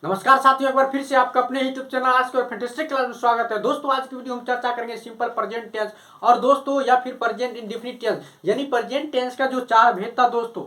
नमस्कार साथियों, एक बार फिर से आपका अपने यूट्यूब चैनल आज के और फैंटास्टिक क्लास में स्वागत है। दोस्तों आज की वीडियो हम चर्चा करेंगे सिंपल प्रेजेंट टेंस और दोस्तों या फिर प्रेजेंट इंडेफिनिट टेंस, यानी प्रेजेंट टेंस का जो चार भेद था दोस्तों।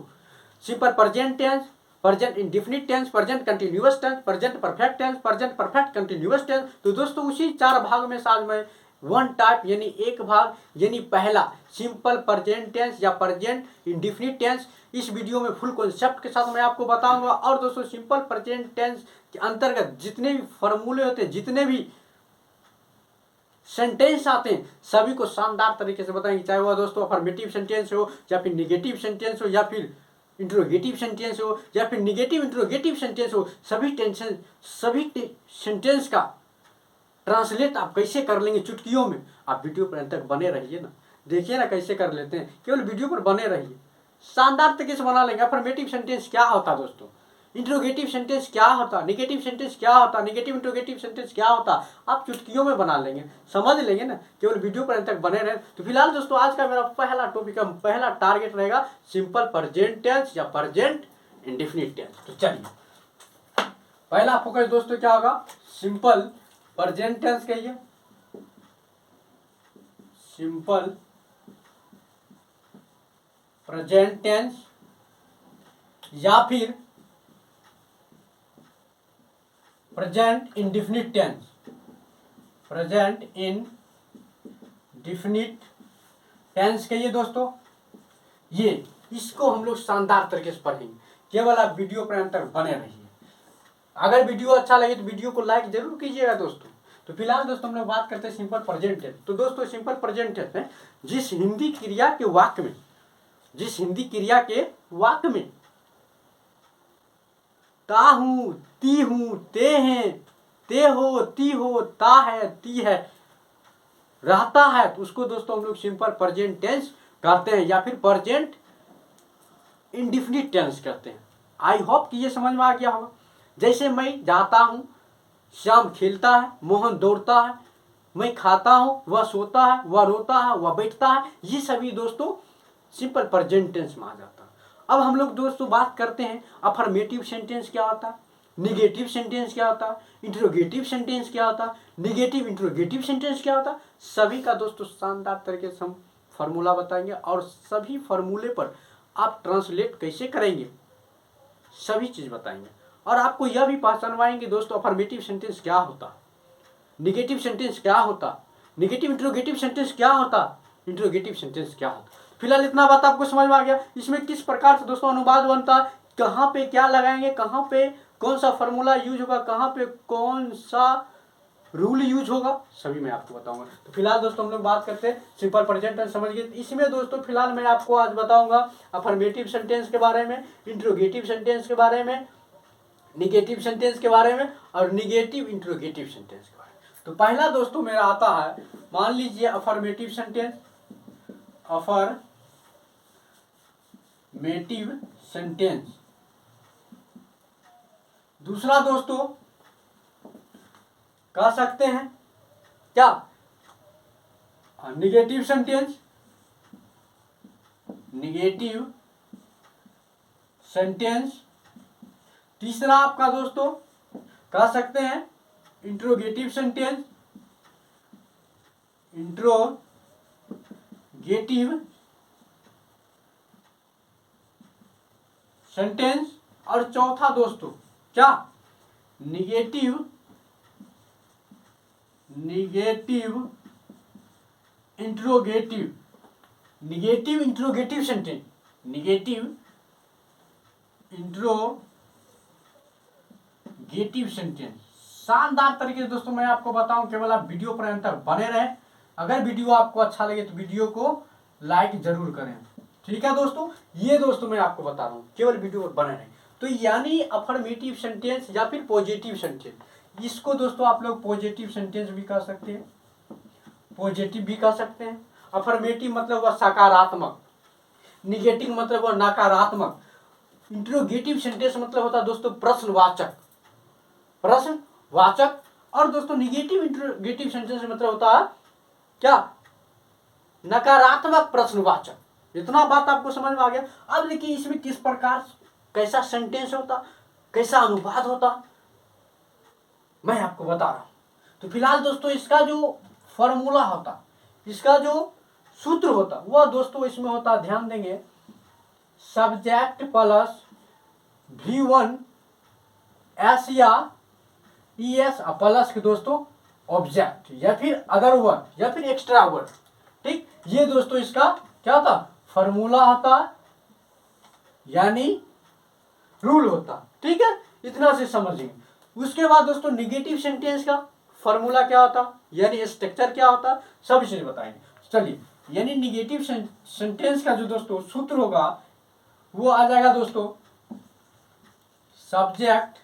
Simple present tense, present indefinite tense, present continuous tense, present perfect tense, present perfect continuous tense. तो दोस्तों उसी चार भाग में आज मैं वन टाइप यानी एक भाग यानी पहला सिंपल प्रेजेंट टेंस या प्रेजेंट इंडेफिनिट टेंस इस वीडियो में फुल कॉन्सेप्ट के साथ मैं आपको बताऊंगा। और दोस्तों सिंपल प्रेजेंट टेंस के अंतर्गत जितने भी फॉर्मूले होते हैं, जितने भी सेंटेंस आते हैं, सभी को शानदार तरीके से बताएंगे। चाहे वह दोस्तों अफर्मेटिव सेंटेंस हो या फिर निगेटिव सेंटेंस हो या फिर इंट्रोगेटिव सेंटेंस हो या फिर निगेटिव इंट्रोगेटिव सेंटेंस हो, सभी सेंटेंस का ट्रांसलेट आप कैसे कर लेंगे चुटकियों में। आप वीडियो पर अंत तक बने रहिए ना, देखिए ना कैसे कर लेते हैं, केवल वीडियो पर बने रहिए, शानदार तरीके से बना लेंगे। अफर्मेटिव सेंटेंस क्या होता है दोस्तों, इंट्रोगेटिव सेंटेंस क्या होता, निगेटिव सेंटेंस क्या होता, निगेटिव इंट्रोगेटिव सेंटेंस क्या होता, आप चुटकियों में बना लेंगे, समझ लेंगे ना, केवल वीडियो पर अंत तक बने रहे। तो फिलहाल दोस्तों आज का मेरा पहला टॉपिक, पहला टारगेट रहेगा सिंपल प्रेजेंट टेंस या प्रेजेंट इंडेफिनिट टेंस। तो चलिए पहला फोकस दोस्तों क्या होगा, सिंपल प्रेजेंट टेंस कहिए, सिंपल प्रेजेंट टेंस या फिर present indefinite tense, present indefinite tense कहिए दोस्तों। ये इसको हम लोग शानदार तरीके से पढ़ेंगे, केवल आप वीडियो पर अंत तक बने रहिए। अगर वीडियो अच्छा लगे तो वीडियो को लाइक जरूर कीजिएगा दोस्तों। तो फिलहाल दोस्तों हम लोग बात करते हैं सिंपल प्रेजेंट टेंस। तो दोस्तों सिंपल प्रेजेंट टेंस में जिस हिंदी क्रिया के वाक्य में, जिस हिंदी क्रिया के वाक्य में ता हूं, ती हूं, ते हैं, ते हो, ती हो, ता है, ती है रहता है, तो उसको दोस्तों हम लोग सिंपल प्रेजेंट टेंस कहते हैं या फिर प्रेजेंट इंडेफिनिट टेंस कहते हैं। आई होप कि ये समझ में आ गया होगा। जैसे मैं जाता हूं, श्याम खेलता है, मोहन दौड़ता है, मैं खाता हूं, वह सोता है, वह रोता है, वह बैठता है, ये सभी दोस्तों सिंपल प्रेजेंट टेंस में आ जाता है। अब हम लोग दोस्तों बात करते हैं अफर्मेटिव सेंटेंस क्या होता है, निगेटिव सेंटेंस क्या होता है, इंट्रोगेटिव सेंटेंस क्या होता है, निगेटिव इंट्रोगेटिव सेंटेंस क्या होता है, सभी का दोस्तों शानदार तरीके से हम फॉर्मूला बताएंगे और सभी फॉर्मूले पर आप ट्रांसलेट कैसे करेंगे सभी चीज बताएंगे। और आपको यह भी पहचानवाएंगे दोस्तों अफर्मेटिव सेंटेंस क्या होता, निगेटिव सेंटेंस क्या होता, निगेटिव इंट्रोगेटिव सेंटेंस क्या होता, इंट्रोगेटिव सेंटेंस क्या होता। फिलहाल इतना बात आपको समझ में आ गया। इसमें किस प्रकार से दोस्तों अनुवाद बनता है, कहाँ पे क्या लगाएंगे, कहाँ पे कौन सा फॉर्मूला यूज होगा, कहाँ पे कौन सा रूल यूज होगा, सभी मैं आपको बताऊंगा। तो फिलहाल दोस्तों हम लोग बात करते हैं सिंपल प्रेजेंट टेंस समझ गए। इसमें दोस्तों फिलहाल मैं आपको आज बताऊंगा अफर्मेटिव सेंटेंस के बारे में, इंट्रोगेटिव सेंटेंस के बारे में, निगेटिव सेंटेंस के बारे में और निगेटिव इंट्रोगेटिव सेंटेंस के बारे में। तो पहला दोस्तों मेरा आता है, मान लीजिए अफर्मेटिव सेंटेंस, अफर्मेटिव सेंटेंस। दूसरा दोस्तों कह सकते हैं क्या, निगेटिव सेंटेंस, निगेटिव सेंटेंस। तीसरा आपका दोस्तों कह सकते हैं इंट्रोगेटिव सेंटेंस, इंट्रोगेटिव सेंटेंस। और चौथा दोस्तों क्या, negative interrogative, negative interrogative sentence, negative interrogative sentence. शानदार तरीके से दोस्तों मैं आपको बताऊं, केवल आप वीडियो पर अंत तक बने रहें। अगर वीडियो आपको अच्छा लगे तो वीडियो को लाइक जरूर करें, ठीक है दोस्तों। ये दोस्तों मैं आपको बता रहा हूं, केवल वीडियो पर बने रहें। तो यानी अफर्मेटिव सेंटेंस या फिर पॉजिटिव सेंटेंस, इसको दोस्तों आप लोग पॉजिटिव सेंटेंस भी कह सकते हैं, पॉजिटिव भी कह सकते हैं। अफर्मेटिव मतलब वह सकारात्मक, निगेटिव मतलब वह नकारात्मक, इंट्रोगेटिव सेंटेंस मतलब होता है दोस्तों प्रश्नवाचक, प्रश्नवाचक। और दोस्तों निगेटिव इंट्रोगेटिव सेंटेंस मतलब होता है क्या, नकारात्मक प्रश्नवाचक। इतना बात आपको समझ में आ गया। अब देखिए इसमें किस प्रकार कैसा सेंटेंस होता, कैसा अनुवाद होता, मैं आपको बता रहा हूँ। तो फिलहाल दोस्तों इसका जो फॉर्मूला होता, इसका जो सूत्र होता वह दोस्तों इसमें होता, ध्यान देंगे, सब्जेक्ट प्लस V1 एस या ES प्लस के दोस्तों ऑब्जेक्ट या फिर अदर वर्ड या फिर एक्स्ट्रा वर्ड। ठीक, ये दोस्तों इसका क्या होता, फॉर्मूला होता यानी रूल होता। ठीक है, इतना से समझेंगे। उसके बाद दोस्तों निगेटिव सेंटेंस का फॉर्मूला क्या होता यानी स्ट्रक्चर क्या होता, सब इसे बताएंगे। चलिए, यानी निगेटिव सेंटेंस का जो दोस्तों सूत्र होगा वो आ जाएगा दोस्तों सब्जेक्ट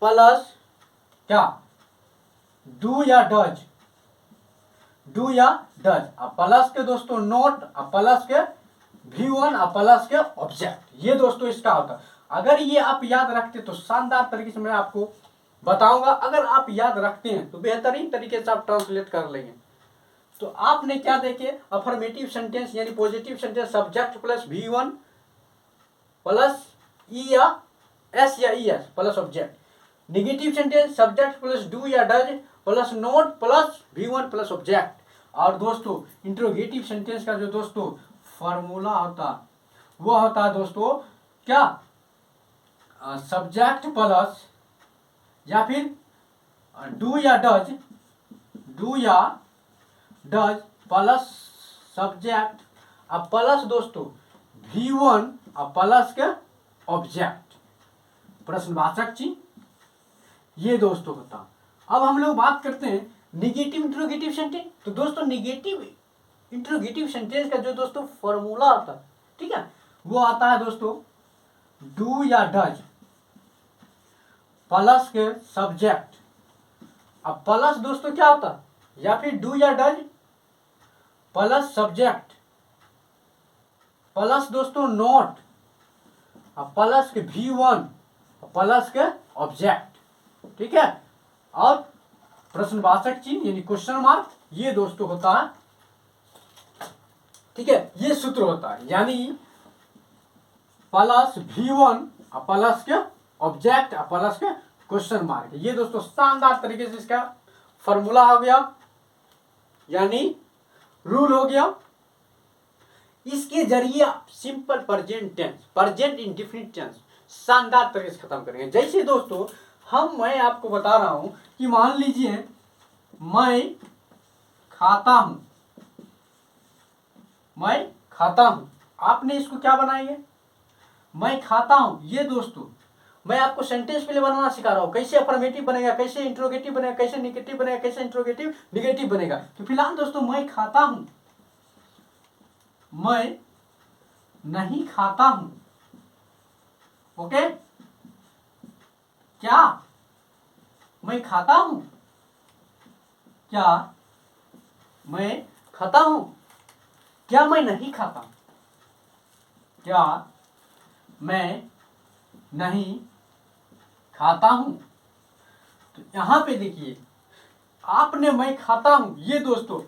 प्लस क्या, डू या डज, डू या डज प्लस के दोस्तों नोट प्लस के V1 प्लस के ऑब्जेक्ट। ये दोस्तों इसका होता। अगर ये आप याद रखते तो शानदार तरीके से मैं आपको बताऊंगा। अगर आप याद रखते हैं तो बेहतरीन तरीके से आप ट्रांसलेट कर लेंगे। तो आपने क्या देखे, अफर्मेटिव सेंटेंस यानी positive sentence subject plus V1 plus E या S या ES plus object. Negative sentence subject plus do या does plus not plus V1 plus object. और दोस्तों इंट्रोगेटिव सेंटेंस का जो दोस्तों फॉर्मूला होता वो होता है दोस्तों क्या, सब्जेक्ट प्लस या फिर डू या डज, डू या डज प्लस सब्जेक्ट प्लस दोस्तों V1 प्लस के ऑब्जेक्ट, प्रश्नवाचक चिन्ह। ये दोस्तों होता। अब हम लोग बात करते हैं निगेटिव इंट्रोगेटिव सेंटेंस। तो दोस्तों निगेटिव इंट्रोगेटिव सेंटेंस का जो दोस्तों फॉर्मूला आता है, ठीक है, वो आता है दोस्तों डू या डज प्लस के सब्जेक्ट। अब प्लस दोस्तों क्या होता है, या फिर डू या डज प्लस सब्जेक्ट प्लस दोस्तों नोट प्लस के V1 प्लस के ऑब्जेक्ट। ठीक है, और प्रश्नवाचक चिन्ह यानी क्वेश्चन मार्क, ये दोस्तों होता है। ठीक है, ये सूत्र होता है यानी प्लस V1 प्लस के ऑब्जेक्ट प्लस के क्वेश्चन मार्क। ये दोस्तों शानदार तरीके से इसका फॉर्मूला हो गया यानी रूल हो गया। इसके जरिए आप simple present tense, present indefinite tense शानदार तरीके से खत्म करेंगे। जैसे दोस्तों मैं आपको बता रहा हूं कि मान लीजिए मैं खाता हूं, मैं खाता हूं, आपने इसको क्या बनाएंगे, मैं खाता हूं। ये दोस्तों मैं आपको सेंटेंस पहले बनाना सिखा रहा हूं, कैसे अफर्मेटिव बनेगा, कैसे इंट्रोगेटिव बनेगा, कैसे नेगेटिव बनेगा, कैसे इंट्रोगेटिव नेगेटिव बनेगा। तो फिलहाल दोस्तों मैं खाता हूं, मैं नहीं खाता हूं। ओके, क्या मैं खाता हूं, क्या मैं खाता हूं, क्या मैं नहीं खाता, क्या मैं नहीं खाता हूं। तो यहां पे देखिए आपने मैं खाता हूं, ये दोस्तों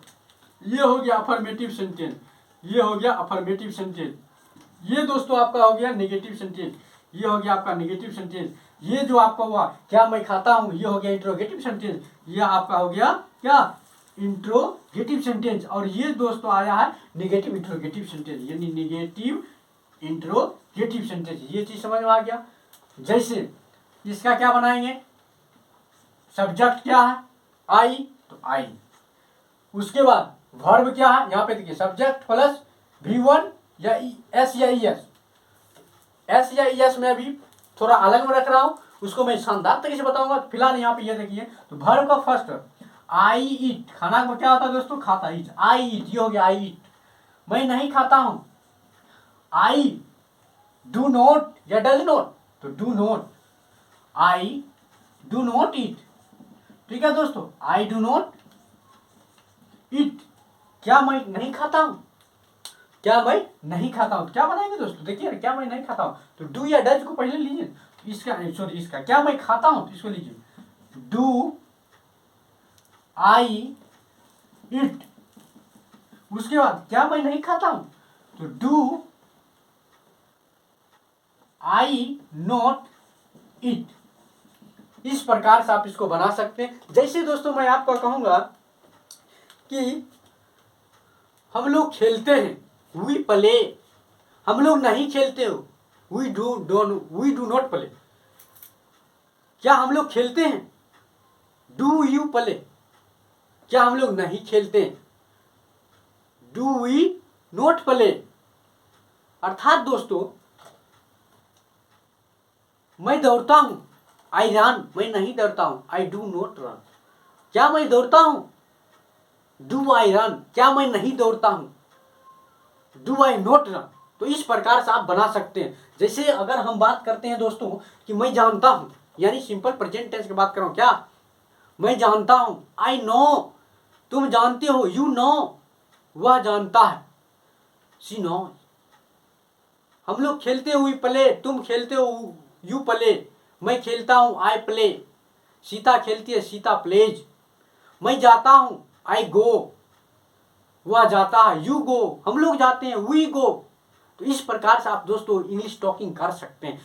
ये हो गया अफर्मेटिव सेंटेंस, ये हो गया अफर्मेटिव सेंटेंस। ये दोस्तों आपका हो गया नेगेटिव सेंटेंस, ये हो गया आपका नेगेटिव सेंटेंस। ये जो आपका हुआ क्या मैं खाता हूं, ये हो गया इंट्रोगेटिव सेंटेंस। ये आपका हो गया क्या, इंट्रोगेटिव सेंटेंस। और ये दोस्तों आया है नेगेटिव इंट्रोगेटिव सेंटेंस यानी नेगेटिव इंट्रोगेटिव सेंटेंस। ये चीज समझ में आ गया। जैसे इसका क्या बनाएंगे, सब्जेक्ट क्या है आई, तो आई। उसके बाद वर्ब क्या है, यहाँ पे देखिए सब्जेक्ट प्लस V1 या S या ES। S या ES में भी थोड़ा अलग में रख रहा हूं, उसको मैं शानदार तरीके से बताऊंगा। फिलहाल यहाँ पे ये देखिए, तो वर्ब का फर्स्ट आई ईट, खाना का क्या होता है दोस्तों, खाता, ईट, आई ईट, ये हो गया आई ईट। मैं नहीं खाता हूं, आई डू नॉट या डज नॉट, तो do not, I do not eat. ठीक है दोस्तों, आई डू नॉट ईट, क्या मैं नहीं खाता हूं, क्या मैं नहीं खाता हूं। क्या बनाएंगे दोस्तों, देखिए क्या मैं नहीं खाता हूं, तो डू या डज को पहले लीजिए, इसका सॉरी इसका क्या मैं खाता हूं, तो इसको लीजिए डू आई इट। उसके बाद क्या मैं नहीं खाता हूं, तो डू आई नॉट इट। इस प्रकार से आप इसको बना सकते हैं। जैसे दोस्तों मैं आपको कहूँगा कि हम लोग खेलते हैं, वी प्ले। हम लोग नहीं खेलते हो, वी डू नॉट प्ले। क्या हम लोग खेलते हैं? Do you play. क्या हम लोग नहीं खेलते हैं? Do we not play. अर्थात दोस्तों मैं दौड़ता हूं, आई रन। मैं नहीं दौड़ता हूं, आई डू नॉट रन। क्या मैं दौड़ता हूं? Do I run. क्या मैं नहीं दौड़ता हूं? Do I not run. तो इस प्रकार से आप बना सकते हैं। जैसे अगर हम बात करते हैं दोस्तों कि मैं जानता हूं, यानी सिंपल प्रेजेंट टेंस की बात कर रहा हूं। क्या मैं जानता हूं, आई नो। तुम जानते हो, यू नो। वह जानता है, शी नोज। हम लोग खेलते हुए प्ले। तुम खेलते हो, यू प्ले। मैं खेलता हूं, आई प्ले। सीता खेलती है, सीता प्लेज। मैं जाता हूं, आई गो। वह जाता है, यू गो। हम लोग जाते हैं, वी गो। तो इस प्रकार से आप दोस्तों इंग्लिश टॉकिंग कर सकते हैं।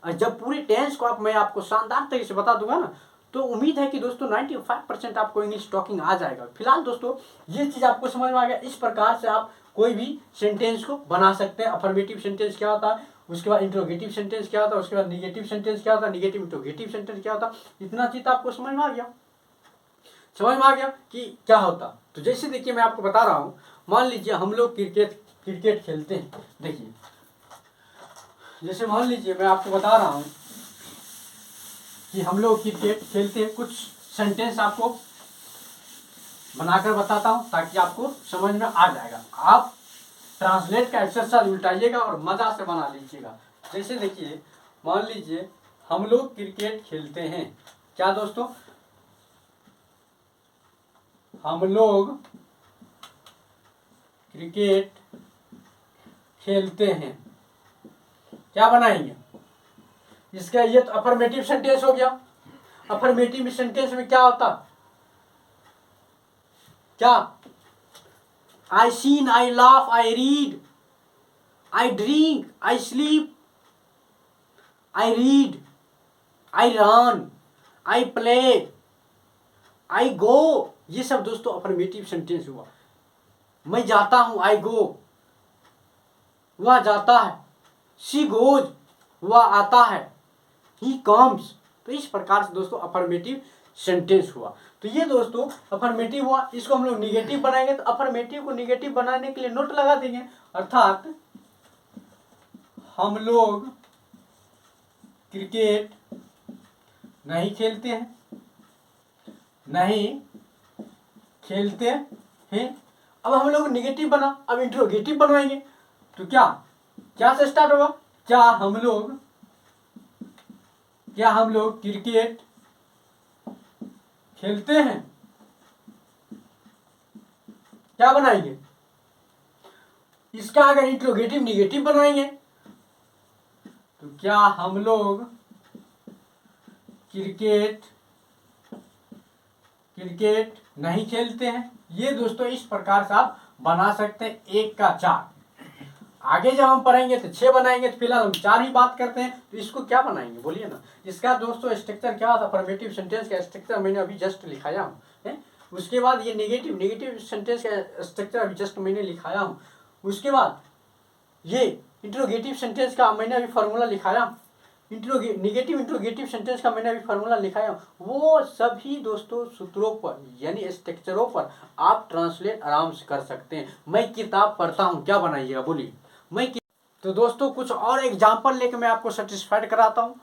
और जब पूरी टेंस को मैं आपको शानदार तरीके से बता दूंगा ना, तो उम्मीद है कि दोस्तों 95% आपको इंग्लिश टॉकिंग आ जाएगा। फिलहाल दोस्तों ये चीज़ आपको समझ में आ गया। इस प्रकार से आप कोई भी सेंटेंस को बना सकते हैं। अफर्मेटिव सेंटेंस क्या होता है, उसके बाद इंट्रोगेटिव सेंटेंस क्या होता है, उसके बाद निगेटिव सेंटेंस क्या होता है, निगेटिव इंट्रोगेटिव सेंटेंस क्या होता है। इतना चीज़ आपको समझ में आ गया। समझ में आ गया कि क्या होता। तो जैसे देखिए मैं आपको बता रहा हूँ, मान लीजिए हम लोग क्रिकेट खेलते हैं। देखिए जैसे मान लीजिए मैं आपको बता रहा हूँ कि हम लोग क्रिकेट खेलते हैं। कुछ सेंटेंस आपको बनाकर बताता हूँ ताकि आपको समझ में आ जाएगा। आप ट्रांसलेट का एक्सरसाइज उल्टाइएगा और मजा से बना लीजिएगा। जैसे देखिए मान लीजिए हम लोग क्रिकेट खेलते हैं। क्या दोस्तों? हम लोग क्रिकेट खेलते हैं। क्या बनाएंगे इसका? ये तो अफर्मेटिव सेंटेंस हो गया। अफर्मेटिव सेंटेंस में क्या होता? क्या? I seen, I laugh, I read, I drink, I sleep, I read, I run, I play, I go. ये सब दोस्तों अफर्मेटिव सेंटेंस हुआ। मैं जाता हूं, आई गो। वह जाता है, शी गोज। वह आता है, ही कम्स। तो इस प्रकार से दोस्तों अफर्मेटिव सेंटेंस हुआ। तो ये दोस्तों अफर्मेटिव हुआ। इसको हम लोग निगेटिव बनाएंगे। तो अफर्मेटिव को निगेटिव बनाने के लिए नोट लगा देंगे। अर्थात हम लोग क्रिकेट नहीं खेलते हैं, नहीं खेलते हैं। अब हम लोग निगेटिव बना, अब इंट्रोगेटिव बनवाएंगे। तो क्या से स्टार्ट होगा? क्या हम लोग क्रिकेट खेलते हैं। क्या बनाएंगे? इसका अगर इंट्रोगेटिव निगेटिव बनवाएंगे तो क्या हम लोग क्रिकेट नहीं खेलते हैं। ये दोस्तों इस प्रकार से आप बना सकते हैं। 1 का 4। आगे जब हम पढ़ेंगे तो 6 बनाएंगे। तो फिलहाल हम 4 ही बात करते हैं। तो इसको क्या बनाएंगे बोलिए ना। इसका दोस्तों स्ट्रक्चर क्या था? अफर्मेटिव सेंटेंस का स्ट्रक्चर मैंने अभी जस्ट लिखाया हूँ। उसके बाद ये निगेटिव सेंटेंस का स्ट्रक्चर अभी जस्ट मैंने लिखाया हूँ। उसके बाद ये इंट्रोगेटिव सेंटेंस का मैंने अभी फार्मूला लिखाया। निगेटिव इंट्रोगेटिव सेंटेंस का मैंने अभी फार्मूला लिखाया। वो सभी दोस्तों सूत्रों पर यानी स्ट्रक्चरों पर आप ट्रांसलेट आराम से कर सकते हैं। मैं किताब पढ़ता हूँ, क्या बनाइएगा बोलिए। तो दोस्तों कुछ और एग्जाम्पल लेकर मैं आपको सेटिस्फाइड कराता हूँ।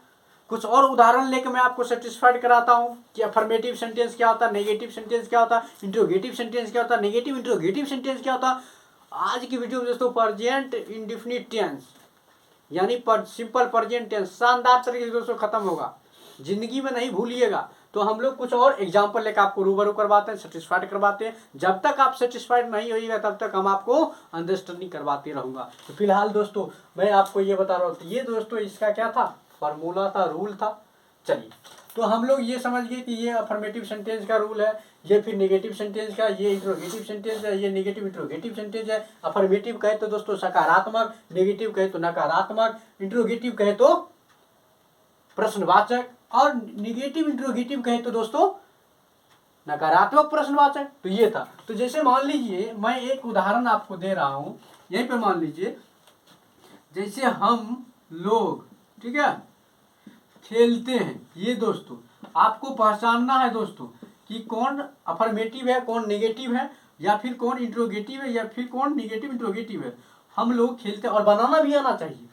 कुछ और उदाहरण लेकर मैं आपको सेटिस्फाइड कराता हूँ कि अफर्मेटिव सेंटेंस क्या होता है, नेगेटिव सेंटेंस क्या होता है, इंट्रोगेटिव सेंटेंस क्या होता है, नेगेटिव इंट्रोगेटिव सेंटेंस क्या होता है। आज की वीडियो में दोस्तों प्रेजेंट इंडेफिनिट टेंस यानी सिंपल प्रेजेंट टेंस शानदार तरीके से दोस्तों खत्म होगा। जिंदगी में नहीं भूलिएगा। तो हम लोग कुछ और एग्जाम्पल लेकर आपको रूबरू करवाते हैं, सेटिस्फाइड करवाते हैं। जब तक आप सेटिस्फाइड नहीं होइएगा तब तक हम आपको अंडरस्टैंडिंग करवाते रहूँगा। तो फिलहाल दोस्तों मैं आपको ये बता रहा हूँ। तो ये दोस्तों इसका क्या था? फार्मूला था, रूल था। चलिए तो हम लोग ये समझ गए कि ये अफर्मेटिव सेंटेंस का रूल है, ये फिर नेगेटिव सेंटेंस का, ये इंट्रोगेटिव सेंटेंस है, ये नेगेटिव इंट्रोगेटिव सेंटेंस है। अफर्मेटिव कहे तो दोस्तों सकारात्मक, नेगेटिव कहे तो नकारात्मक, इंट्रोगेटिव कहे तो प्रश्नवाचक, और निगेटिव इंट्रोगेटिव कहे तो दोस्तों नकारात्मक प्रश्नवाचक। तो ये था। तो जैसे मान लीजिए मैं एक उदाहरण आपको दे रहा हूं, यहीं पे मान लीजिए जैसे हम लोग, ठीक है, खेलते हैं। ये दोस्तों आपको पहचानना है दोस्तों कि कौन अफर्मेटिव है, कौन नेगेटिव है, या फिर कौन इंट्रोगेटिव है, या फिर कौन निगेटिव इंट्रोगेटिव है। हम लोग खेलते हैं, और बनाना भी आना चाहिए।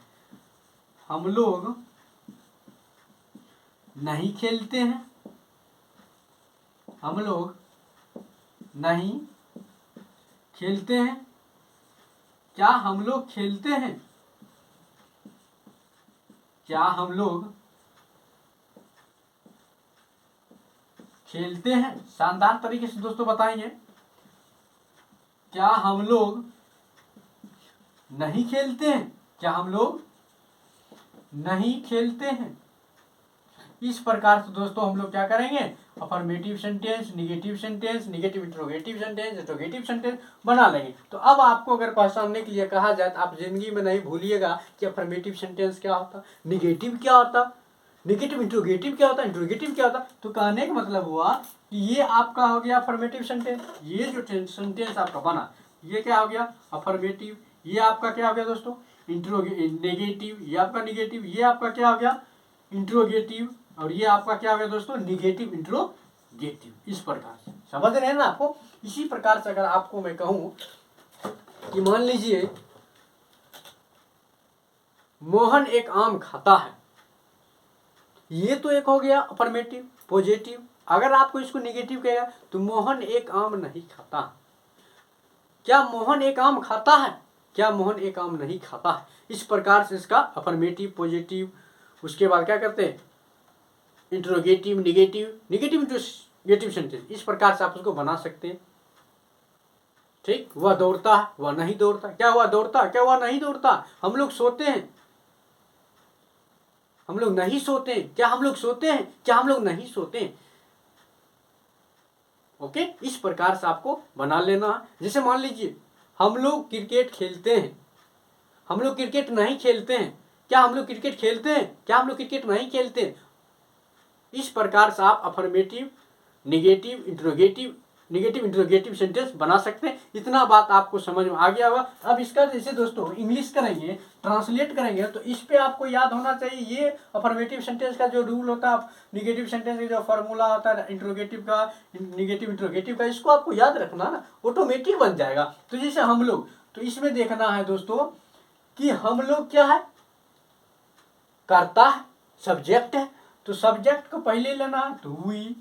हम लोग नहीं खेलते हैं, हम लोग नहीं खेलते हैं। क्या हम लोग खेलते हैं? क्या हम लोग खेलते हैं? शानदार तरीके से दोस्तों बताएंगे। क्या हम लोग नहीं खेलते हैं? क्या हम लोग नहीं खेलते हैं? इस प्रकार से दोस्तों हम लोग क्या करेंगे, affirmative sentence, negative sentence, negative interrogative sentence, interrogative sentence बना लेंगे। तो अब आपको अगर पहचानने के लिए कहा जाए तो आप जिंदगी में नहीं भूलिएगा कि अफर्मेटिव सेंटेंस क्या होता, निगेटिव क्या होता, निगेटिव इंट्रोगेटिव क्या होता, इंट्रोगेटिव क्या होता। तो कहने का मतलब हुआ कि ये आपका हो गया अफर्मेटिव सेंटेंस। ये जो सेंटेंस आपका बना ये क्या हो गया, अफर्मेटिव। ये आपका क्या हो गया दोस्तों, नेगेटिव। ये आपका निगेटिव। ये आपका क्या हो गया, इंट्रोगेटिव। और ये आपका क्या हो गया दोस्तों, निगेटिव इंट्रोगेटिव। इस प्रकार से समझ रहे हैं ना आपको। इसी प्रकार से अगर आपको मैं कहूं कि मान लीजिए मोहन एक आम खाता है, ये तो एक हो गया अफर्मेटिव पॉजिटिव। अगर आपको इसको निगेटिव कहेगा तो मोहन एक आम नहीं खाता। क्या मोहन एक आम खाता है? क्या मोहन एक आम नहीं खाता है? इस प्रकार से इसका अफर्मेटिव पॉजिटिव, उसके बाद क्या करते हैं interrogative, negative, negative interrogative sentence. इस प्रकार से आप उसको बना सकते हैं। ठीक, वह दौड़ता है, वह नहीं दौड़ता। क्या हुआ, दौड़ता, क्या हुआ, नहीं दौड़ता। हम लोग सोते हैं, हम लोग नहीं सोते हैं। क्या हम लोग सोते हैं? क्या हम लोग नहीं सोते हैं। ओके, इस प्रकार से आपको बना लेना। जैसे मान लीजिए हम लोग क्रिकेट खेलते हैं, हम लोग क्रिकेट नहीं खेलते हैं। क्या हम लोग क्रिकेट खेलते हैं? क्या हम लोग क्रिकेट नहीं खेलते हैं। इस प्रकार से आप affirmative, negative, interrogative, negative interrogative sentence बना सकते हैं। इतना बात आपको समझ में आ गया होगा। अब इसका जैसे दोस्तों इंग्लिश करेंगे, ट्रांसलेट करेंगे, तो इस पे आपको याद होना चाहिए ये अफर्मेटिव सेंटेंस का जो रूल होता है, निगेटिव सेंटेंस का जो फॉर्मूला होता है इंट्रोगेटिव का, निगेटिव इंट्रोगेटिव का, इसको आपको याद रखना ना, ऑटोमेटिक बन जाएगा। तो जैसे हम लोग, तो इसमें देखना है दोस्तों कि हम लोग क्या है, करता है, सब्जेक्ट है। तो सब्जेक्ट को पहले लेना है तो वी।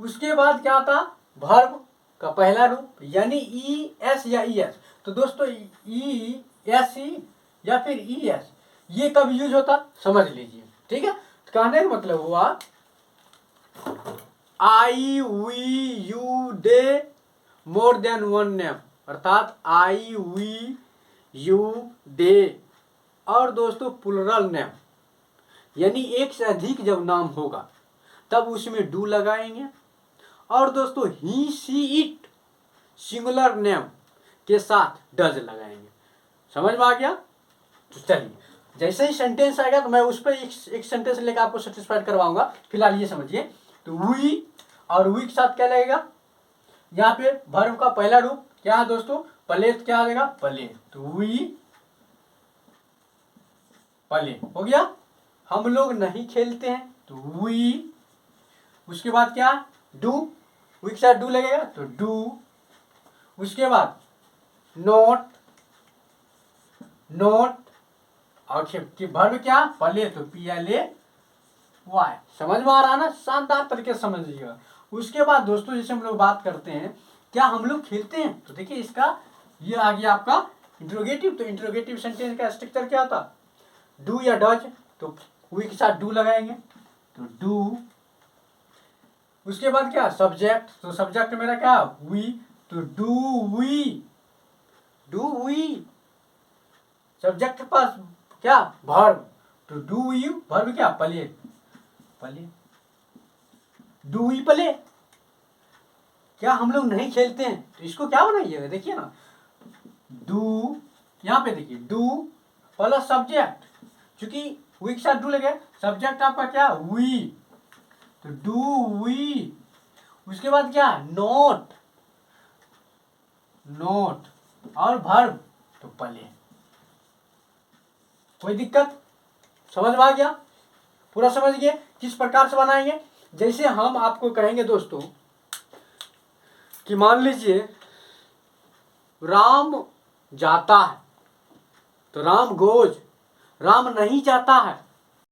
उसके बाद क्या था, वर्ब का पहला रूप यानी ई एस या ई एस। तो दोस्तों ई एस ई या फिर ई एस ये कब यूज होता समझ लीजिए। ठीक है, तो कहने का मतलब हुआ I we you they more than one name, अर्थात आई वी यू दे। और दोस्तों प्लुरल नेम यानी एक से अधिक जब नाम होगा तब उसमें डू लगाएंगे। और दोस्तों ही सी इट सिंगुलर नेम के साथ डज लगाएंगे। समझ में आ गया। तो चलिए जैसे ही सेंटेंस आएगा तो मैं उस पर एक सेंटेंस लेकर आपको सेटिस्फाइड करवाऊंगा। फिलहाल ये समझिए, तो वी और वी के साथ क्या लगेगा, यहाँ पे वर्ब का पहला रूप क्या है दोस्तों, प्ले। तो क्या आ जाएगा, प्ले। तो वी प्ले हो गया। हम लोग नहीं खेलते हैं तो वी। उसके बाद क्या, डू, वी के साथ डू लगेगा तो डू। उसके बाद नोट, नोट, और वर्ब क्या, प्ले, तो PLAY। समझ में आ रहा है ना, शानदार तरीके से समझ लीजिएगा। उसके बाद दोस्तों जैसे हम लोग बात करते हैं क्या हम लोग खेलते हैं, तो देखिए इसका ये आ गया आपका इंट्रोगेटिव। तो इंट्रोगेटिव सेंटेंस का स्ट्रक्चर क्या था, डू या डज। तो वी के साथ डू लगाएंगे तो डू। उसके बाद क्या, सब्जेक्ट। तो सब्जेक्ट मेरा क्या, वी। तो do we, do we. Subject के पास क्या, वर्ब। तो डू यू, वर्ब क्या, play, play. Do we play. क्या हम लोग नहीं खेलते हैं, तो इसको क्या बनाइएगा, देखिए ना, डू, यहाँ पे देखिए डू प्लस सब्जेक्ट। क्योंकि वी के साथ डू लगे, सब्जेक्ट आपका क्या, वी, तो डू वी। उसके बाद क्या है, नोट, नोट, और वर्ब तो प्ले। कोई दिक्कत, समझ में आ गया, पूरा समझ गए किस प्रकार से बनाएंगे। जैसे हम आपको कहेंगे दोस्तों कि मान लीजिए राम जाता है, तो राम गोज, राम नहीं जाता है